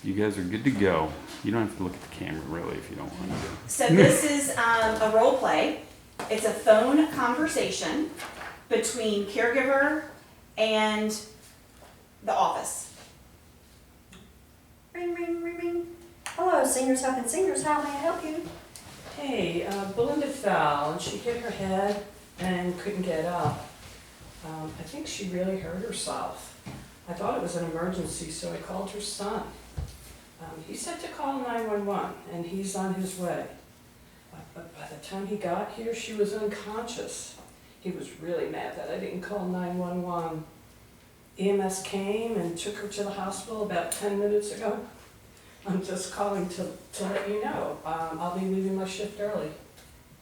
You guys are good to go. You don't have to look at the camera really if you don't want to. So this is a role play. It's a phone conversation between caregiver and the office. Ring, ring, ring, ring. Hello, Seniors Helping Seniors. How may I help you? Hey, Belinda fell and she hit her head and couldn't get up. I think she really hurt herself. I thought it was an emergency, so I called her son. He said to call 911 and he's on his way. But by the time he got here, she was unconscious. He was really mad that I didn't call 911. EMS came and took her to the hospital about 10 minutes ago. I'm just calling to let you know. I'll be leaving my shift early.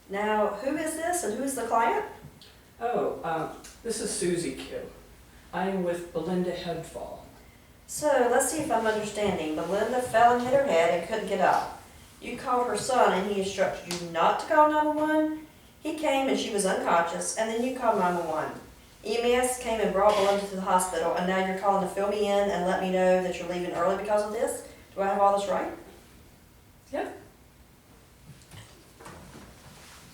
Now, who is this and who is the client? Oh, this is Susie Q. I'm with Belinda Headfall. So, let's see if I'm understanding. Belinda fell and hit her head and couldn't get up. You called her son and he instructed you not to call 911. He came and she was unconscious, and then you called 911. EMS came and brought Belinda to the hospital, and now you're calling to fill me in and let me know that you're leaving early because of this? Do I have all this right? Yep.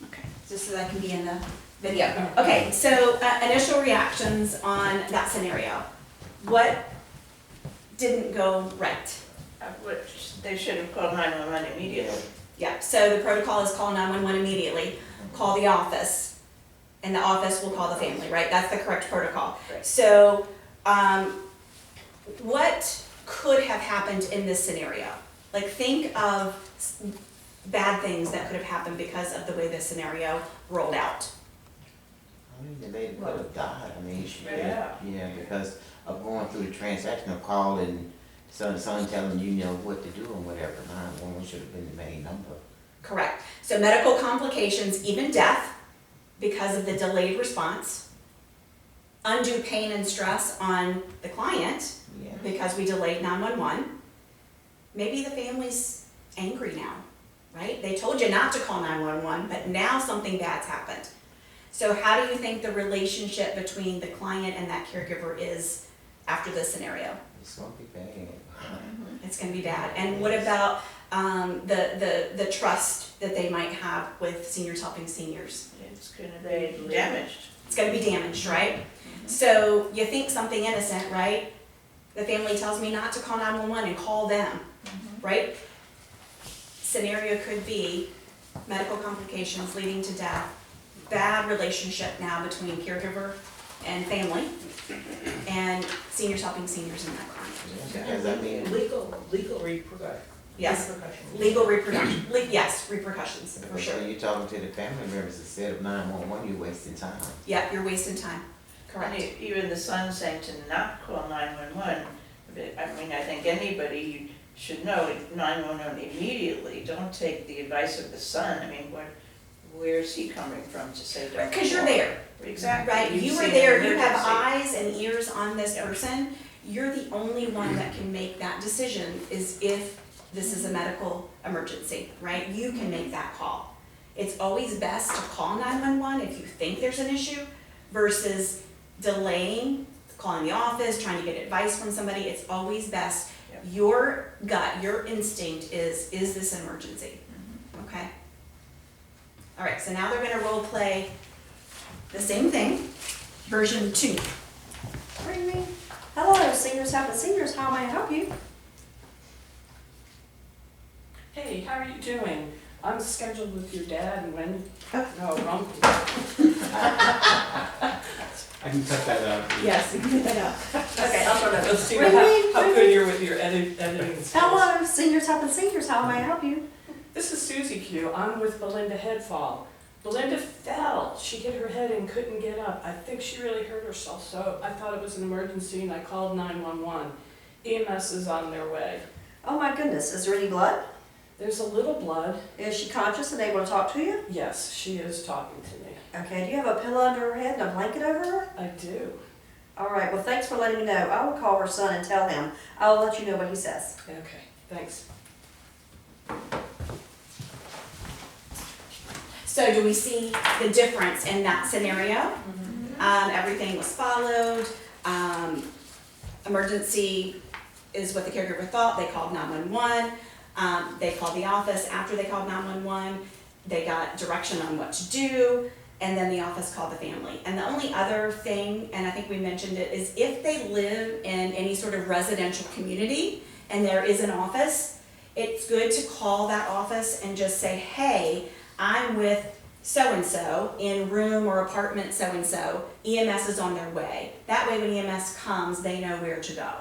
Okay, just so that can be in the video. Okay, so initial reactions on that scenario. What didn't go right? Which they should have called 911 immediately. Yeah, so the protocol is call 911 immediately, call the office, and the office will call the family, right? That's the correct protocol. Right. So, what could have happened in this scenario? Like, think of bad things that could have happened because of the way this scenario rolled out. I mean, the lady could have died. I mean, she could, Yeah. because of going through the transaction of calling son telling you know what to do and whatever. 911 should have been the main number. Correct. So medical complications, even death, because of the delayed response. Undue pain and stress on the client, Yeah. because we delayed 911. Maybe the family's angry now, right? They told you not to call 911, but now something bad's happened. So how do you think the relationship between the client and that caregiver is after this scenario? It's gonna be bad. It's gonna be bad. And what about the trust that they might have with Seniors Helping Seniors? It's gonna be damaged. It's gonna be damaged, right? So you think something innocent, right? The family tells me not to call 911 and call them, right? Scenario could be medical complications leading to death, bad relationship now between caregiver and family, and Seniors Helping Seniors in that client. Because I mean, Legal repercussions. Yes, legal repercussions, yes, repercussions, for so sure. you're talking to the family members instead of 911, you're wasting time. Yeah, you're wasting time, And correct. even the son saying to not call 911, I mean, I think anybody should know 911 immediately. Don't take the advice of the son. I mean, where's he coming from to say don't Because you're call? there, Exactly. right? You've You were seen there, an you have emergency. eyes and ears on this Yep. person. You're the only one that can make that decision is if this is a medical emergency, right? You can make that call. It's always best to call 911 if you think there's an issue versus delaying, calling the office, trying to get advice from somebody. It's always best. Yep. Your gut, your instinct is this an emergency? Okay? All right, so now they're gonna role play the same thing, version 2. Ring, ring. Hello, Seniors Helping Seniors. How may I help you? Hey, how are you doing? I'm scheduled with your dad and when, no, wrong. I can cut that out. Yes, you can get that up. Okay, I'll throw that. Let's see Ring, ring, how ring, good ring. you're with your editing skills. Hello, Seniors Helping Seniors. How may I help you? This is Susie Q. I'm with Belinda Headfall. Belinda fell. She hit her head and couldn't get up. I think she really hurt herself, so I thought it was an emergency and I called 911. EMS is on their way. Oh my goodness, is there any blood? There's a little blood. Is she conscious and able to talk to you? Yes, she is talking to me. Okay, do you have a pillow under her head and a blanket over her? I do. All right, well, thanks for letting me know. I will call her son and tell him. I will let you know what he says. Okay, thanks. So do we see the difference in that scenario? Everything was followed, emergency is what the caregiver thought. They called 911. They called the office after they called 911. They got direction on what to do, and then the office called the family. And the only other thing, and I think we mentioned it, is if they live in any sort of residential community and there is an office, it's good to call that office and just say, hey, I'm with so-and-so in room or apartment so-and-so, EMS is on their way. That way when EMS comes, they know where to go.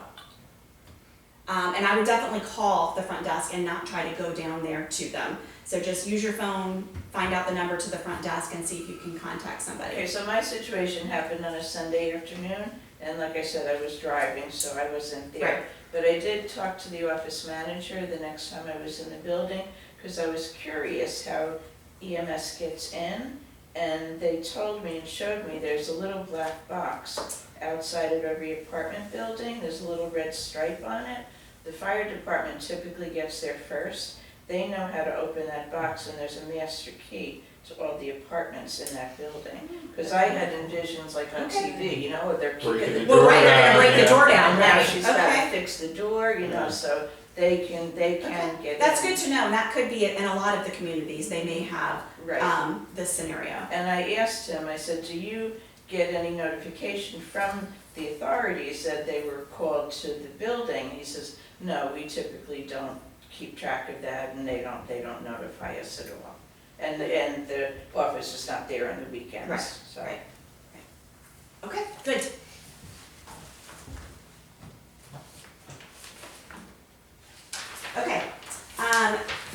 And I would definitely call the front desk and not try to go down there to them. So just use your phone, find out the number to the front desk and see if you can contact somebody. Okay, so my situation happened on a Sunday afternoon, and like I said, I was driving, so I wasn't there. Right. But I did talk to the office manager the next time I was in the building, because I was curious how EMS gets in, and they told me and showed me there's a little black box outside of every apartment building. There's a little red stripe on it. The fire department typically gets there first. They know how to open that box, and there's a master key to all the apartments in that building. Because I had envisions like on Okay. TV, you know, with their key. Breaking the Well, door right, they're gonna down, break the yeah. door down, And now right? she's gotta Okay. fix the door, you know, Yeah. so they can get. That's in. good to know, and that could be in a lot of the communities, they may have, Right. this scenario. And I asked him, I said, do you get any notification from the authorities that they were called to the building? He says, no, we typically don't keep track of that, and they don't notify us at all. And the office is not there on the weekends, Right, so. right. Okay, good. Okay,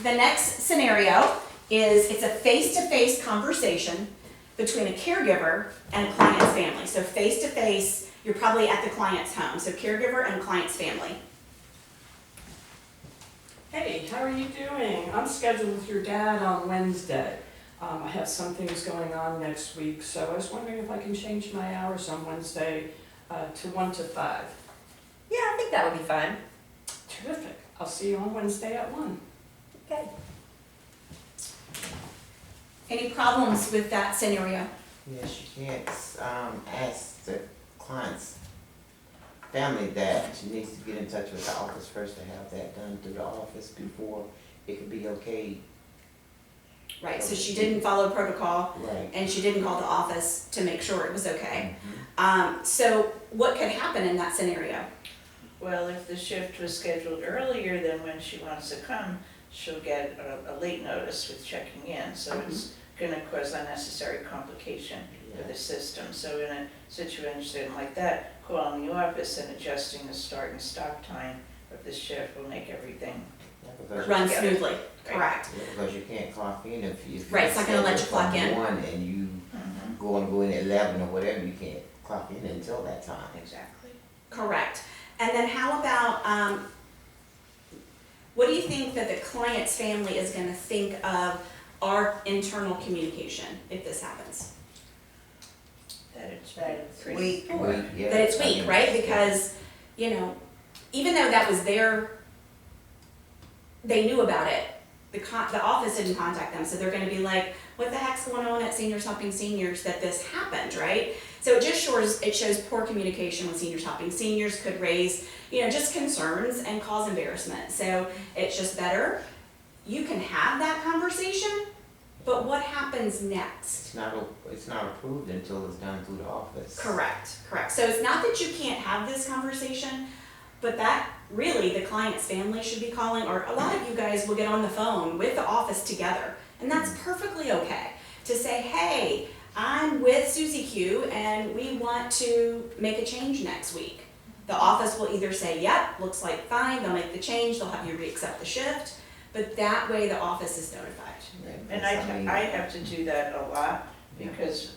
the next scenario is, it's a face-to-face conversation between a caregiver and a client's family. So face-to-face, you're probably at the client's home, so caregiver and client's family. Hey, how are you doing? I'm scheduled with your dad on Wednesday. I have some things going on next week, so I was wondering if I can change my hours on Wednesday to 1 to 5. Yeah, I think that would be fine. Terrific. I'll see you on Wednesday at 1. Okay. Any problems with that scenario? Yes, you can't, ask the client's family that she needs to get in touch with the office first to have that done through the office before it could be okay. Right, so she didn't follow protocol, Right. and she didn't call the office to make sure it was okay. Mhm. So what could happen in that scenario? Well, if the shift was scheduled earlier than when she wants to come, she'll get a late notice with checking in, so it's gonna cause unnecessary complication for the system. So in a situation like that, calling the office and adjusting the start and stop time of the shift will make everything. Yeah, because Run Yeah. smoothly, correct. Yeah, because you can't clock in if you. Right, it's not gonna let you clock in. One and you go in at 11 or whatever, you can't clock in until that time. Exactly. Correct. And then how about, what do you think that the client's family is gonna think of our internal communication if this happens? That it's pretty Weak. poor. Yeah, That it's I weak, mean, right? Because, you know, even though that was they knew about it, the office didn't contact them, so they're gonna be like, what the heck's going on at Seniors Helping Seniors that this happened, right? So it just shows poor communication with Seniors Helping Seniors, could raise, just concerns and cause embarrassment. So it's just better, you can have that conversation, but what happens next? It's not approved until it's done through the office. Correct. So it's not that you can't have this conversation, but that really the client's family should be calling, or a lot of you guys will get on the phone with the office together, and that's perfectly okay. To say, hey, I'm with Susie Q and we want to make a change next week. The office will either say, yep, looks like fine, they'll make the change, they'll have you re-accept the shift, but that way the office is notified. And I have to do that a lot because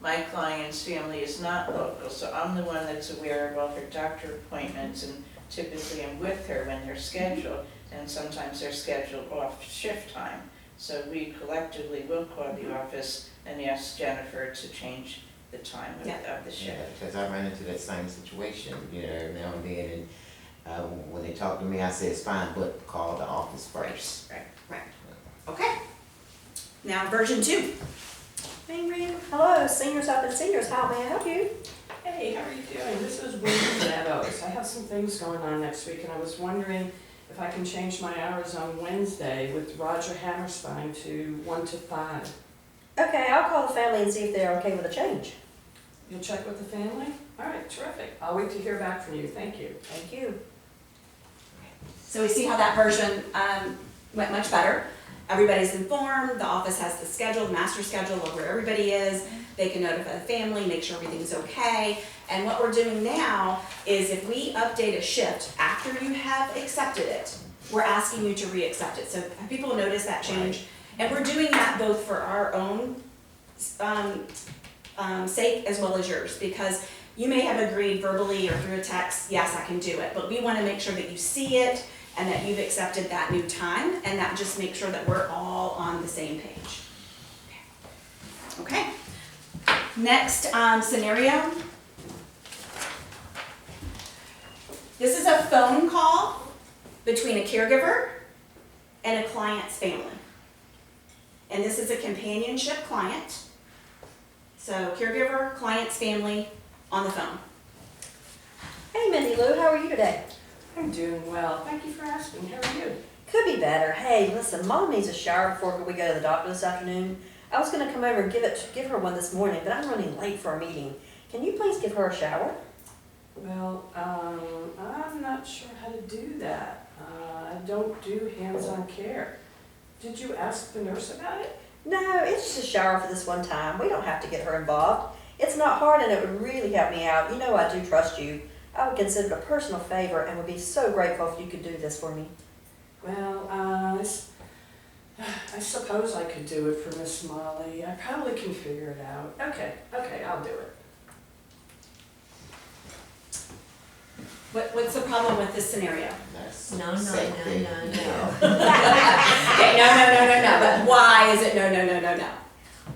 my client's family is not local, so I'm the one that's aware of all her doctor appointments, and typically I'm with her when they're scheduled, and sometimes they're scheduled off shift time. So we collectively will call the office and ask Jennifer to change the time of the Yeah, shift. because I ran into that same situation, every now and then, and when they talk to me, I say it's fine, but call the office first. Right. Okay. Now version 2. Ring ring. Hello, Seniors Helping Seniors. How may I help you? Hey, Hey, how are you doing? This is Wendy Meadows. I have some things going on next week, and I was wondering if I can change my hours on Wednesday with Roger Hammerstein to 1 to 5. Okay, I'll call the family and see if they're okay with a change. You'll check with the family? All right, terrific. I'll wait to hear back from you. Thank you. Thank you. So we see how that version went much better. Everybody's informed, the office has the schedule, the master schedule of where everybody is. They can notify the family, make sure everything's okay. And what we're doing now is if we update a shift after you have accepted it, we're asking you to re-accept it. So have people noticed that change? And we're doing that both for our own sake as well as yours, because you may have agreed verbally or through a text, yes, I can do it, but we want to make sure that you see it and that you've accepted that new time, and that just makes sure that we're all on the same page. Okay. Next scenario. This is a phone call between a caregiver and a client's family. And this is a companionship client. So caregiver, client's family on the phone. Hey Mindy Lou, how are you today? I'm doing well. Thank you for asking. How are you? Could be better. Hey, listen, Mom needs a shower before we go to the doctor this afternoon. I was gonna come over and give her one this morning, but I'm running late for a meeting. Can you please give her a shower? Well, I'm not sure how to do that. I don't do hands-on care. Did you ask the nurse about it? No, it's just a shower for this one time. We don't have to get her involved. It's not hard and it would really help me out. You know I do trust you. I would consider it a personal favor and would be so grateful if you could do this for me. Well, I suppose I could do it for Miss Molly. I probably can figure it out. Okay, I'll do it. What's the problem with this scenario? That's No, no, same no, thing. no, no. Okay, no, but why is it no?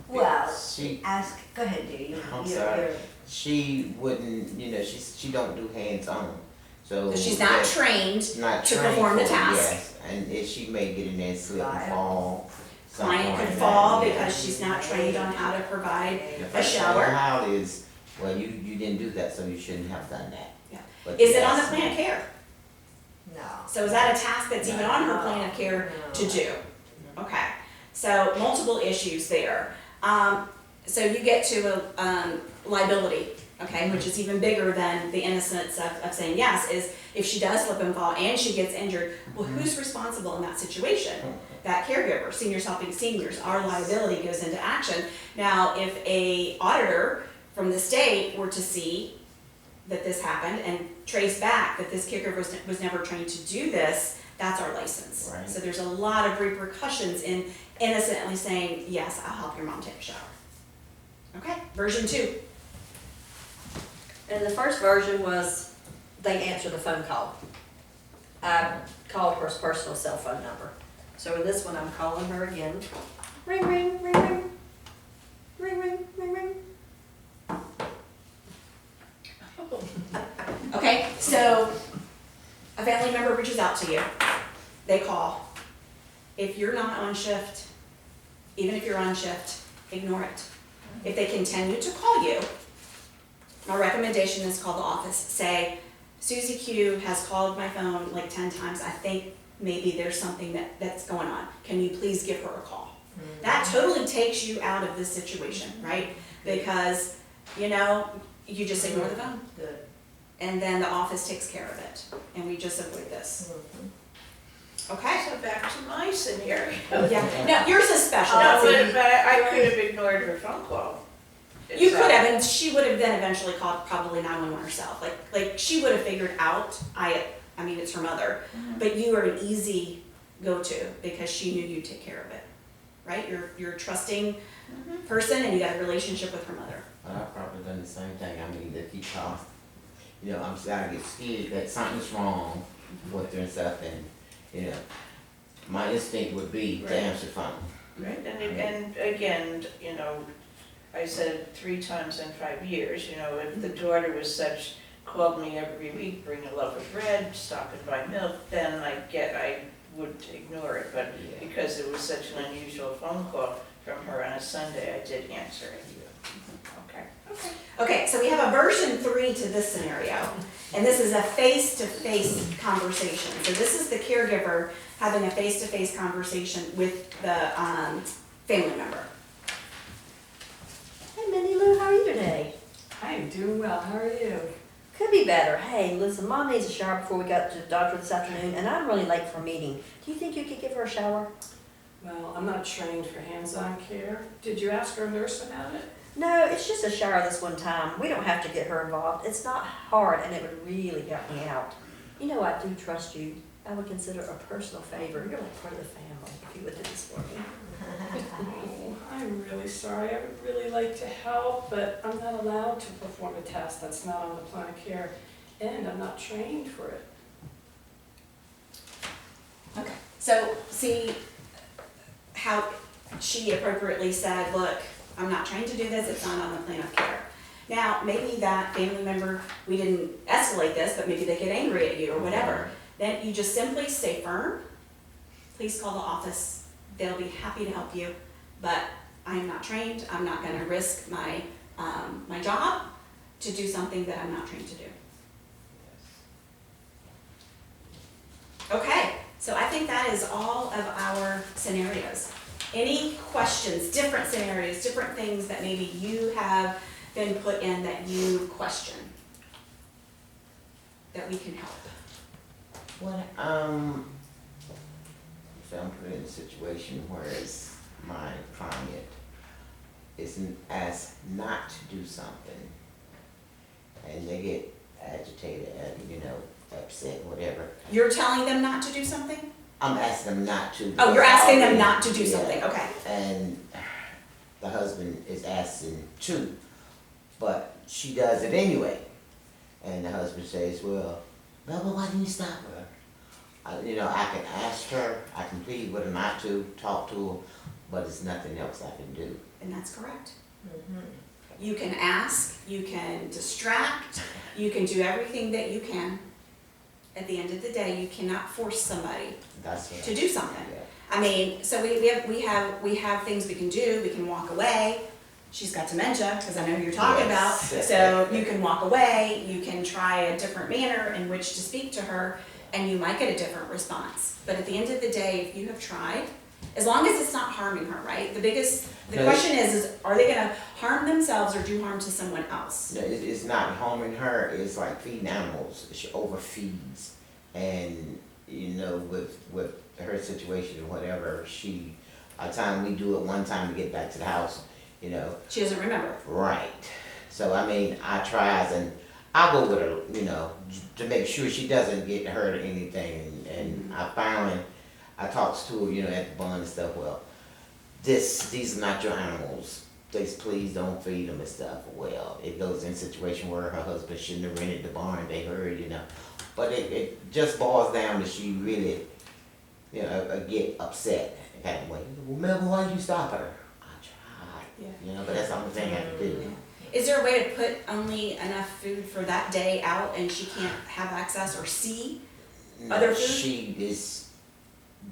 Well, She, ask, go ahead, Dee. I'm You're- sorry. you're- she wouldn't, she don't do not so. So she's not that- trained not to trained perform the for it, task. yes. And if she may get in there and slip and Right. fall. something Client like could that, fall yeah. because she's not trained on how to provide. The a first thing shower. How it is, well, you didn't do that, so you shouldn't have done that. Yeah. But Is it on the yes. plan of care? No. So is that a task that's even on her plan of care to do? Okay, so multiple issues there. So you get to a liability, okay, which is even bigger than the innocence of saying yes, is if she does slip and fall and she gets injured, well, who's responsible in that situation? That caregiver, Seniors Helping Seniors, our liability goes into action. Now, if a auditor from the state were to see that this happened and trace back that this caregiver was never trained to do this, that's our license. Right. So there's a lot of repercussions in innocently saying, yes, I'll help your mom take a shower. Okay, version 2. And the first version was they answered the phone call. I called her personal cell phone number. So in this one, I'm calling her again. Ring, ring, ring, ring. Ring, ring, ring, ring. Okay, so a family member reaches out to you. They call. If you're not on shift, even if you're on shift, ignore it. If they continue to call you, my recommendation is call the office. Say, Susie Q has called my phone like 10 times. I think maybe there's something that's going on. Can you please give her a call? That totally takes you out of this situation, right? Because, you just ignore the phone. Good. And then the office takes care of it. And we just avoid this. Okay? So back to my scenario. Yeah. Now, yours is special. No, That's but I could have ignored her phone call. You could have, and she would have then eventually called probably 911 herself. Like she would have figured out, I mean, it's her mother, but you are an easy go-to because she knew you'd take care of it, right? You're a trusting person and you got a relationship with her mother. But I've probably done the same thing. I mean, that he calls, I'm starting to get scared that something's wrong with her and stuff, and, my instinct would be to answer the phone. Right, and again, I said 3 times in 5 years, if the daughter was such, called me every week, bring a loaf of bread, stop and buy milk, then I would ignore it, but Yeah. because it was such an unusual phone call from her on a Sunday, I did answer it. Okay. Okay, so we have a version 3 to this scenario, and this is a face-to-face conversation. So this is the caregiver having a face-to-face conversation with the family member. Hey Minnie Lou, how are you today? I am doing well, how are you? Could be better. Hey, listen, Mom needs a shower before we got to the doctor this afternoon, and I'm really late for a meeting. Do you think you could give her a shower? Well, I'm not trained for hands-on care. Did you ask our nurse about it? No, it's just a shower this one time. We don't have to get her involved. It's not hard, and it would really help me out. You know I do trust you. I would consider it a personal favor. You're like part of the family if you would do this for me. Oh, I'm really sorry. I would really like to help, but I'm not allowed to perform a task that's not on the plan of care, and I'm not trained for it. Okay. So see how she appropriately said, look, I'm not trained to do this, it's not on the plan of care. Now, maybe that family member, we didn't escalate this, but maybe they get angry at you or whatever. Then you just simply stay firm. Please call the office. They'll be happy to help you, but I'm not trained. I'm not gonna risk my, my job to do something that I'm not trained to do. Okay, so I think that is all of our scenarios. Any questions, different scenarios, different things that maybe you have been put in that you question? That we can help? What, if I'm put in a situation whereas my client isn't asked not to do something, and they get agitated and, you know, upset, whatever, You're telling them not to do something? I'm asking them not to. Oh, you're asking them because not to do yeah. something, okay. And the husband is asking to, but she does it anyway. And the husband says, well, why didn't you stop her? You know, I can ask her, I can plead with her not to, talk to her, but there's nothing else I can do. And that's correct. You can ask, you can distract, you can do everything that you can. At the end of the day, you cannot force somebody That's what to do something. Yeah. I mean, so we have things we can do, we can walk away. She's got dementia, because I know who you're talking about, Yes. so you can walk away, you can try a different manner in which to speak to her, and you might get a different response. But at the end of the day, if you have tried, as long as it's not harming her, right? The No, question is are they gonna harm themselves or do harm to someone else? No, it's not harming her, it's like feeding animals, she overfeeds. And, you know, with her situation or whatever, by the time we do it one time to get back to the house, you know. She doesn't remember. Right. So, I mean, I tries and I go with her, you know, to make sure she doesn't get hurt or anything. And I finally, I talks to her, you know, at the barn and stuff, well, these are not your animals. Please don't feed them and stuff. Well, it goes in a situation where her husband shouldn't have rented the barn, they heard, you know. But it just boils down to she really, you know, get upset kind of way. Remember why you stop her? I tried, Yeah. you know, but that's the only thing I can do. Is there a way to put only enough food for that day out and she can't have access or see? Other food? She is,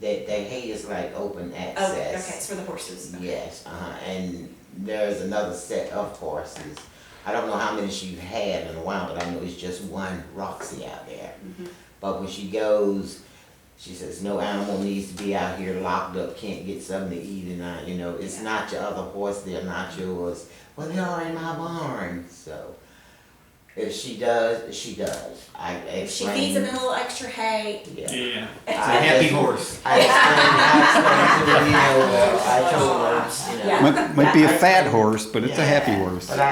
the hay is like open Oh, okay, access. it's for the horses. Okay. Yes, and there's another set of horses. I don't know how many she's had in a while, but I know it's just one Roxy out there. Mhm. But when she goes, she says, no animal needs to be out here locked up, can't get something to eat, and you know, it's not your other horse, they're not yours. Well, they are in my barn, so. If she does, she does. I If she explain. feeds them a little extra hay, Yeah. Yeah. I Happy just- horse. I explained to her, you know, I told her, you know. Yeah. Might be a fat horse, but it's a happy horse. But I